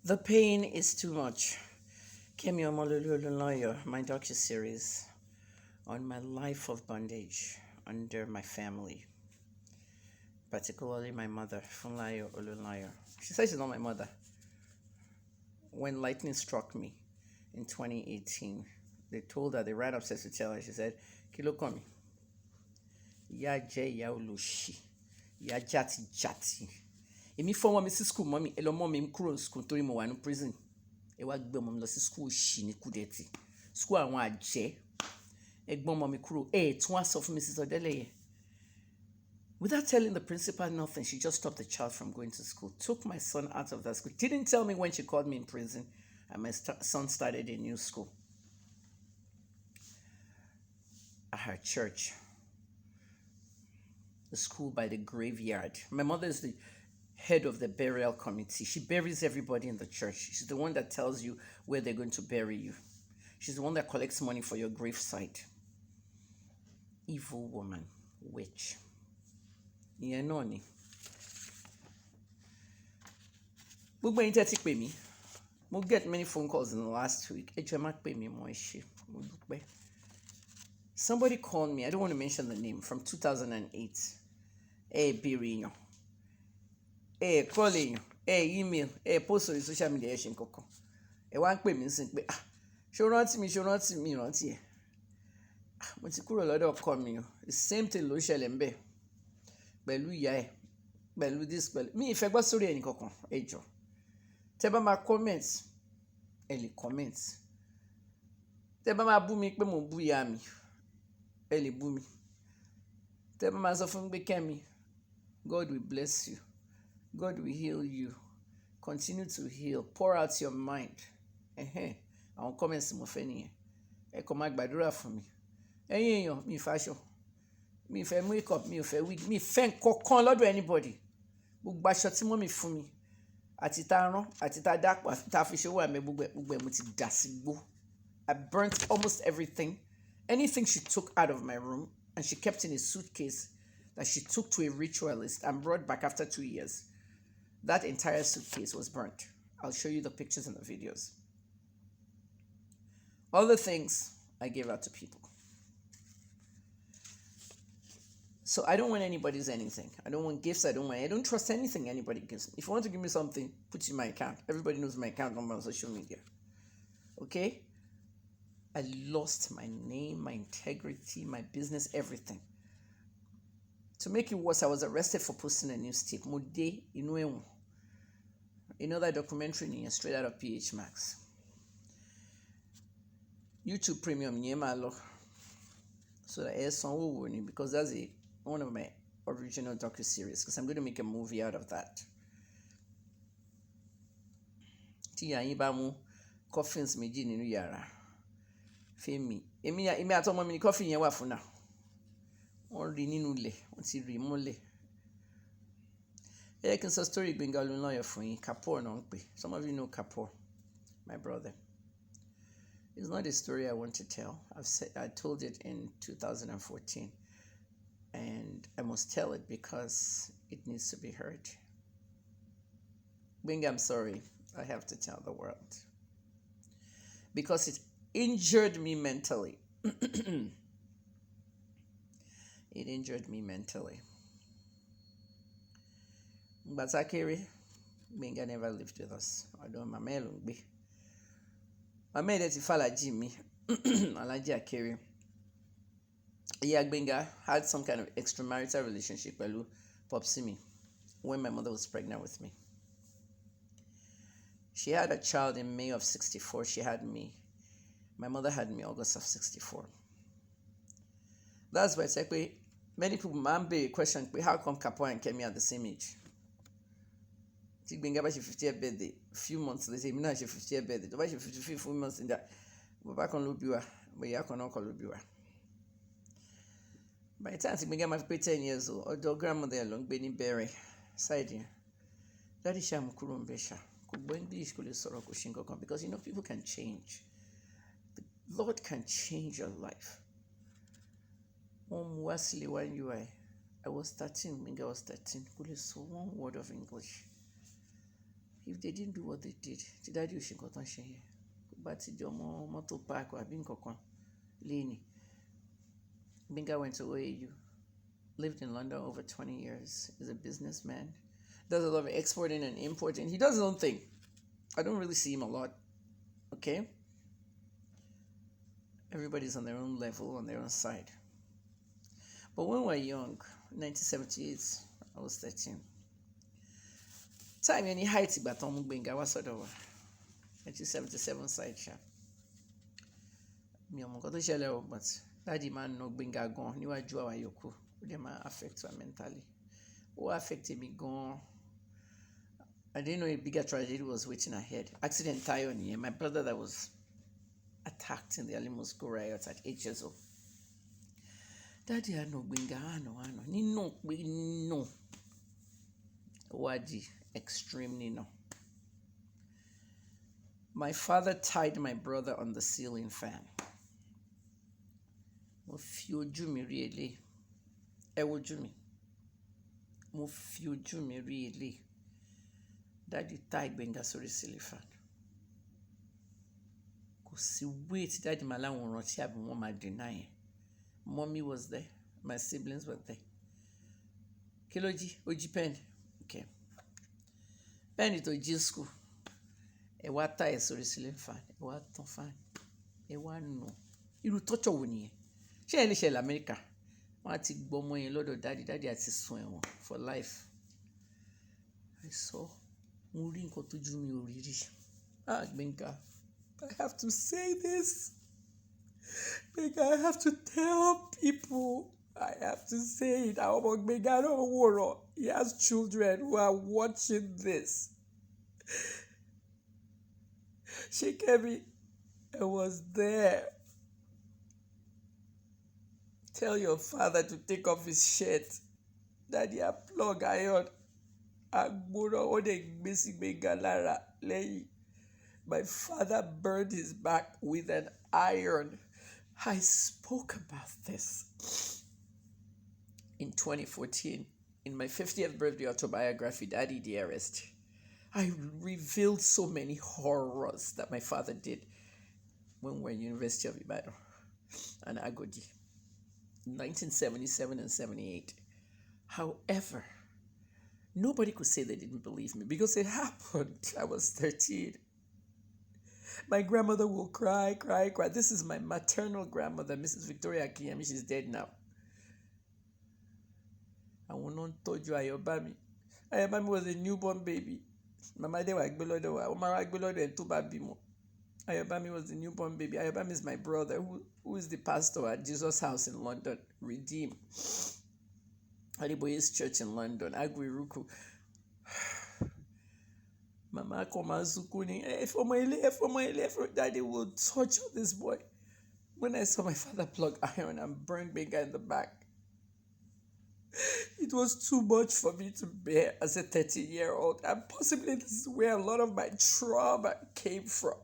The pain is too much. Kemi, OLUNLOYO, my docu-series on my life of bondage under my family, particularly my mother, OLUNLOYO. She says she's not my mother. When lightning struck me in 2018, they ran upstairs to tell her, she said, Kilo komi, ya je ya olushi, ya jati jati. Èmi fọwọ́ mi sí school mọ́mí, ẹ lọ mọ́ mi kúrò school torí mo wà ní prison. Ẹ wá gbé ọmọ mi lọ sí school ṣì ní Kúdẹ̀tì. School àwọn àjẹ́. Ẹ gbé ọmọ mi kúrò. Tún wá sọ fún Mrs. Ọdẹ́lẹ̀yẹ. Without telling the principal nothing, she just stopped the child from going to school. Took my son out of that school. Didn't tell me when she called me in prison. And my son started a new school. At her church. The school by the graveyard. My mother is the head of the burial committee. She buries everybody in the church. She's the one that tells you where they're going to bury you. She's the one that collects money for your gravesite. Evil woman. Witch. Yeah, no ni. Gbogbo ẹ̀yin tẹ́ ti pè mí. Mo get many phone calls in the last week. Ẹ jọ̀ọ́ má pè mí mọ́, ẹ ṣé. Mo dúpẹ́. Somebody called me, I don't want to mention the name, from 2008. Biriño. Call èèyàn, email, post on social media, ṣe nǹkankan. Wá ń pè mí nísìn pé, ṣó rántí mi rántí ẹ̀. Mo ti kúrò lọ́dọ̀ ọkọ mi o. The same thing ló ṣẹlẹ̀ ń bẹ̀. Pẹ̀lú ìyá ẹ̀, pẹ̀lú this, pẹ̀lú. Mi ìfẹ́ gbọ́ sórí ẹnì kankan, ẹ jọ̀ọ́. Tẹ́ bá máa comment, ẹ lè comment. Tẹ́ bá máa bú mi pé mo bú ìyá mi, ẹ lè bú mi. Tẹ́ bá máa sọ fún mi pé Kemi, God will bless you. God will heal you. Continue to heal. Pour out your mind. Àwọn comments mo fẹ́ nìyẹn. Ẹ kàn máa gbàdúrà fún mi. Ẹ̀yin èèyàn, mi ìfẹ́ aṣọ. Mi ìfẹ́ makeup, mi ìfẹ́ wig, mi ìfẹ́ nǹkankan lọ́dọ̀ anybody. Gbogbo aṣọ tí mọ́mì fún mi, àti tá rán, àti tá dàpọ̀, àti tá fi ṣòwò àmì gbogbo ẹ̀ mo ti dà sí gbó. I burnt almost everything. Anything she took out of my room and she kept in a suitcase that she took to a ritualist and brought back after 2 years. That entire suitcase was burnt. I'll show you the pictures and the videos. All the things I gave out to people. So I don't want anybody's anything. I don't want gifts. I don't trust anything anybody gives me. If you want to give me something, put it in my account. Everybody knows my account number on social media. Okay? I lost my name, my integrity, my business, everything. To make it worse, I was arrested for posting a news tape. Mode Inuemu. You know that documentary straight out of PH Max. YouTube Premium Nyemalo. So that is some because that's one of my original docu-series. Because I'm going to make a movie out of that. Tia Ibamu coffins meji nínú yàrá. Femi. Èmi àtọmọ mi ni coffin yẹn wà fún now. Wọ́n rí nínú ilẹ̀, wọ́n ti rí mọ́lẹ̀. Ẹ can say story Gbenga OLUNLOYO fún yín. Kapoor náà ń pè. Some of you know Kapoor, my brother. It's not a story I want to tell. I told it in 2014. And I must tell it because it needs to be heard. Gbenga, I'm sorry. I have to tell the world. Because it injured me mentally. It injured me mentally. Batakere, Gbenga never lived with us. Although my mom made it to Jimmy, Alaji Akere. Yeah, Gbenga had some kind of extramarital relationship with Popsimi when my mother was pregnant with me. She had a child in May of 64. She had me. My mother had me August of 64. That's why it's like many people might be a question, how come Kapoor and Kemi are the same age? Gbenga by 50th birthday, a few months later, I'm not 50th birthday. By 55 months in that, but back on Lubiwa, but you can not call Lubiwa. By the time Gbenga might be 10 years old, or the grandmother along Benny Berry, side here. That is Sham Kurumbesha. English because people can change. The Lord can change your life. Wesley, when I was 13, Gbenga was 13. Could you say one word of English? if they didn't do what they did, tí dáàdi ò ṣe nǹkan tán ṣe yẹn, bá ti jọ mọ́tò park àbí nǹkan kan léni. Benga went to OAU, lived in London over 20 years, is a businessman, does a lot of exporting and importing. He does his own thing. I don't really see him a lot, okay? Everybody's on their own level, on their own side. But when we were young, 1978, I was 13. Time any height ìgbà tán mú Benga wá sọ́dọ̀ wa. 1977 side ṣá. Mi ò mọ̀ nǹkan tó ṣẹlẹ̀ o, but dáàdi máa ń ná Benga gan níwájú àwa yòókù. Ó dẹ̀ máa affect wa mentally. Ó affected me gan. I didn't know a bigger tragedy was waiting ahead. Accident Tayo nìyẹn. My brother that was attacked in the Alimo school riot at 8 years old. Daddy I know Benga, I know. Nino, we know. Wadi, extremely no. My father tied my brother on the ceiling fan. Mo fi ojú mi rí elé. Ẹ wojú mi. Mo fi ojú mi rí elé. Daddy tied Benga sórí ceiling fan. Kò sí way tí daddy máa láwọn rántí àbí wọ́n máa deny ẹ̀. Mommy was there. My siblings were there. Kí ló jí? Ó jí pen. Okay. Pen tó jí school. Ẹ wá tie sórí ceiling fan. Ẹ wá tán fan. Ẹ wá nù. Irú torture wo nìyẹn? Ṣé ẹ lè ṣe l'Amẹ́ríkà? Wọ́n á ti gbọ́ ọmọ yẹn lọ́dọ̀ daddy. Daddy á ti sùn ẹ̀wọ̀n for life. I saw. Mo rí nǹkan tójú mi ò rí rí. Benga, I have to say this. Benga, I have to tell people. I have to say it. Benga, don't worry. He has children who are watching this. Kemi, I was there. Tell your father to take off his shirt. Daddy, I plug iron. Agboro ode gbesi Benga lára lẹ́yìn. My father burned his back with an iron. I spoke about this in 2014 in my 50th birthday autobiography, Daddy Dearest. I revealed so many horrors that my father did when we were at University of Ibadan and Agodi, 1977 and 78. However, nobody could say they didn't believe me because it happened. I was 13. My grandmother will cry. This is my maternal grandmother, Mrs. Victoria Kemi. She's dead now. I will not told you Ayobami. Ayobami was a newborn baby. Mama de wa gbolodo wa. Omara gbolodo en to ba bimo. Ayobami was a newborn baby. Ayobami is my brother who is the pastor at Jesus House in London, Redeem. Aliboye's church in London, Agwiruku. Mama Komazukuni, daddy will torture this boy. When I saw my father plug iron and burn Benga in the back, it was too much for me to bear as a 13-year-old. And possibly this is where a lot of my trauma came from.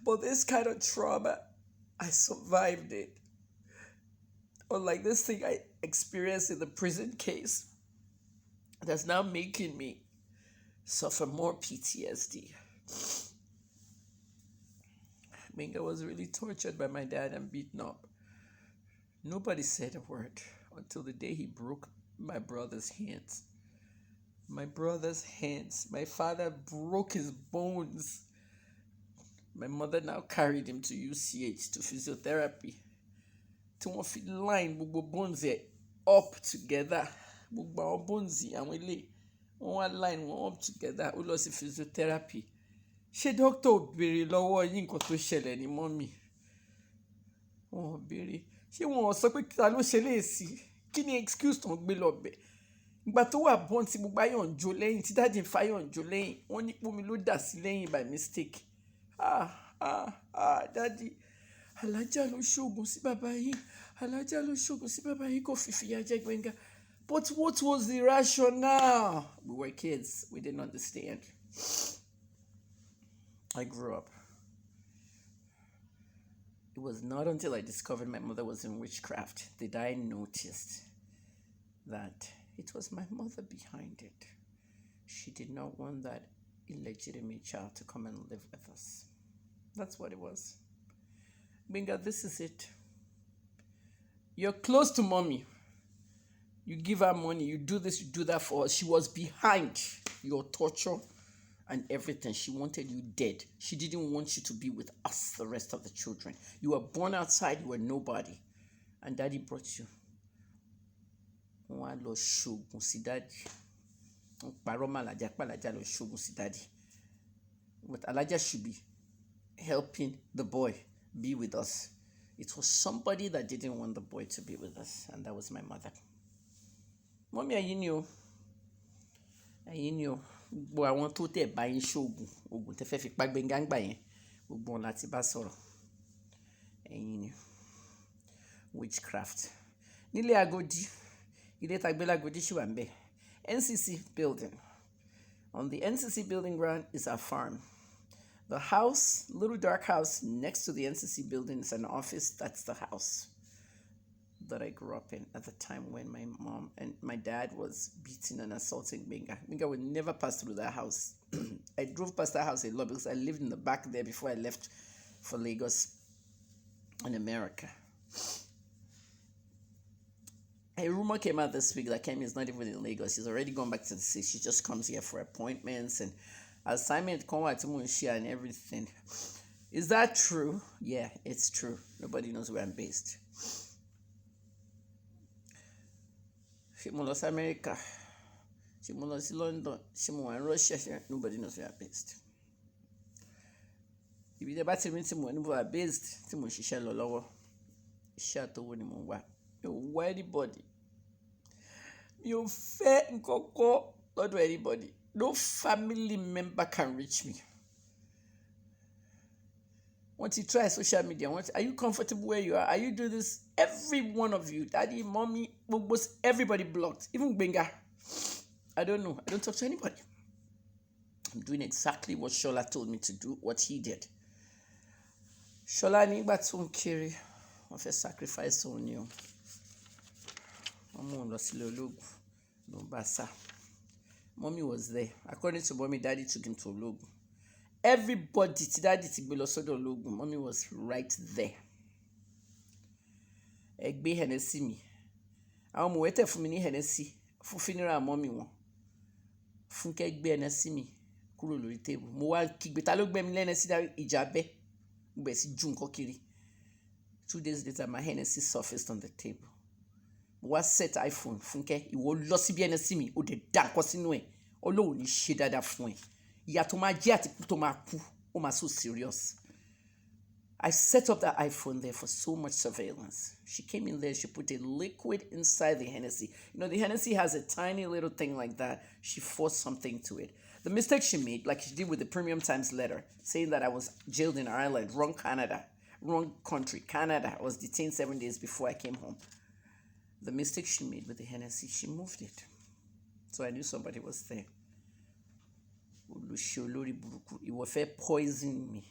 But this kind of trauma, I survived it. Unlike this thing I experienced in the prison case, that's now making me suffer more PTSD. Benga was really tortured by my dad and beaten up. Nobody said a word until the day he broke my brother's hands. My brother's hands. My father broke his bones. My mother now carried him to UCH to physiotherapy. To one fit line bones up together. Bones and one line up together. We lost physiotherapy. Ṣé doctor béèrè lọ́wọ́ yín nǹkan tó ṣẹlẹ̀ ní mọ́mì? Wọ́n béèrè. Ṣé wọ́n sọ pé ta ló ṣe léèsì? Kí ni excuse tó ń gbé lọ́bẹ̀? Ìgbà tó wà bọ́n tí gbogbo ayọ̀ ń jó lẹ́yìn tí dáàdì ń fáyọ̀ ń jó lẹ́yìn wọ́n ní pómi ló dà sí lẹ́yìn by mistake. Dáàdì alájà ló ṣoògùn sí bàbá yín. Alájà ló ṣoògùn sí bàbá yín kò fìfìyà jẹ Benga. But what was the rationale? We were kids. We didn't understand. I grew up. It was not until I discovered my mother was in witchcraft did I notice that it was my mother behind it. She did not want that illegitimate child to come and live with us. That's what it was. Binga, this is it. You're close to mommy. You give her money, you do this, you do that for her. She was behind your torture and everything. She wanted you dead. She didn't want you to be with us, the rest of the children. You were born outside, you were nobody. And daddy brought you. But Alaja should be helping the boy be with us. It was somebody that didn't want the boy to be with us, and that was my mother. Mommy, I knew. But I want to take buying shogun. Ogun te fe fi pa Gbenga ngba yen. Gbogbo on láti bá sọ̀rọ̀. Ẹ̀yin witchcraft. Nílé Agodi. Ilé tá gbé l'Agodi ṣì wà ńbẹ̀. NCC building. On the NCC building ground is our farm. The house, little dark house next to the NCC building is an office. That's the house that I grew up in at the time when my mom and my dad was beating and assaulting Gbenga. Gbenga would never pass through that house. I drove past that house a lot because I lived in the back there before I left for Lagos in America. A rumor came out this week that Kemi is not even in Lagos. She's already gone back to the city. She just comes here for appointments and assignment, and everything. Is that true? Yeah, it's true. Nobody knows where I'm based. She moves to America. She moves to London. She moves to Russia. Nobody knows where I'm based. If you debate me, where I'm based, she moves to Shalolowo. Shato woni mo wa. You anybody. You fair nkoko. Not anybody. No family member can reach me. Once you try social media, are you comfortable where you are? Are you doing this? Every one of you, daddy, mommy, almost everybody blocked. Even Gbenga. I don't know. I don't talk to anybody. I'm doing exactly what Shola told me to do, what he did. Shola nígbà tó ń kiri, wọ́n fẹ́ sacrifice on you. Wọ́n mú un lọ sílé ológun, ló ń bá sá. Mommy was there. According to mommy, daddy took him to Ologun. Everybody, daddy ti gbé lọ sọ́dọ̀ Ologun. Mommy was right there. Ẹgbẹ́ Hennessy mi. Àwọn ọmọ wẹ́tẹ̀ fún mi ní Hennessy. Fún funeral mommy wọn. Fúnkẹ́ gbé Hennessy mi kúrò lórí table. Mo wá kígbe ta ló gbé mi Hennessy dá ìjà bẹ́. Mo bẹ̀ sí ju nǹkan kiri. 2 days later, my Hennessy surfaced on the table. Mo wá set iPhone Fúnkẹ́ ìwọ lọ síbi Hennessy mi ó dẹ̀ dá nǹkan sínú ẹ̀. Ọlọ́run ní ṣe dáadáa fún ẹ. Ìyà tó máa jẹ́ àti kú tó máa kú ó máa so serious. I set up that iPhone there for so much surveillance. She came in there, she put a liquid inside the Hennessy. You know, the Hennessy has a tiny little thing like that. She forced something to it. The mistake she made, like she did with the Premium Times letter, saying that I was jailed in Ireland, wrong Canada, wrong country. Canada. I was detained 7 days before I came home. The mistake she made with the Hennessy, she moved it. So I knew somebody was there. Ìwọ fẹ́ poison me.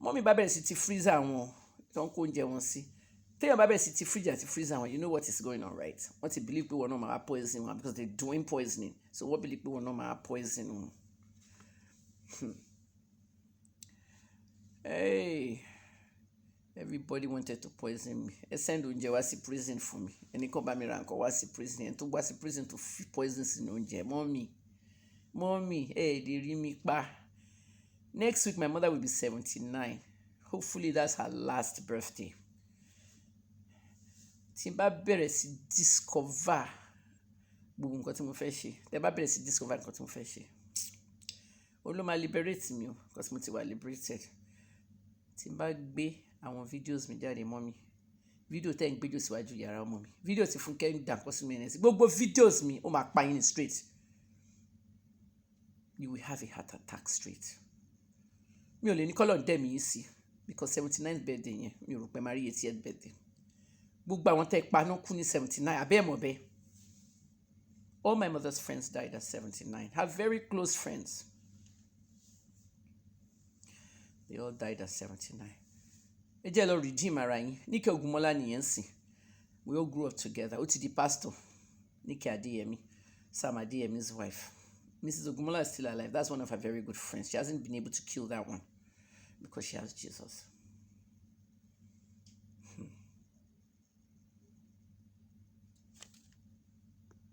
Mommy bá bẹ̀rẹ̀ sí ti freezer wọn, tó ń kó oúnjẹ wọn sí. Téèyàn bá bẹ̀rẹ̀ sí ti fridge àti freezer wọn, you know what is going on, right? Wọ́n ti believe pé wọn náà máa poison wọn because they're doing poisoning. So wọ́n believe pé wọn náà máa poison wọn. Hey, everybody wanted to poison me. Ẹ send oúnjẹ wá sí prison fún mi. Ẹni kan bá mi ra nǹkan wá sí prison. Ẹni tó wá sí prison to feed poison sínú oúnjẹ. Mommy, hey, they rí mi pa. Next week, my mother will be 79. Hopefully, that's her last birthday. Tí n bá bẹ̀rẹ̀ sí discover gbogbo nǹkan tí mo fẹ́ ṣe. Tí n bá bẹ̀rẹ̀ sí discover nǹkan tí mo fẹ́ ṣe. Olú máa liberate mi o, because mo ti wà liberated. Tí n bá gbé àwọn videos mi jáde mọ́ mi. Video tẹ́ ń gbé jù síwájú yàrá ọmọ mi. Video tí Fúnkẹ́ ń dà nǹkan sí mi ní ẹ̀sìn. Gbogbo videos mi, ó máa pa yín straight. You will have a heart attack straight. Mi ò lè ní kọ́lọ̀ dẹ̀ mí sí because 79th birthday yẹn mi ò rò pé máa rí 80th birthday. Gbogbo àwọn tẹ́ pa náà kú ní 79 abẹ́ mọ̀ bẹ́ẹ̀. All my mother's friends died at 79. Her very close friends. They all died at 79. Ẹ jẹ́ lọ redeem ara yín. Níkẹ́ Ògúnmọ́lá nìyẹn sìn. We all grew up together. Ó ti di pastor. Níkẹ́ Adéyẹmí. Sam Adéyẹmí's wife. Mrs. Ogumola is still alive. That's one of her very good friends. She hasn't been able to kill that one because she has Jesus.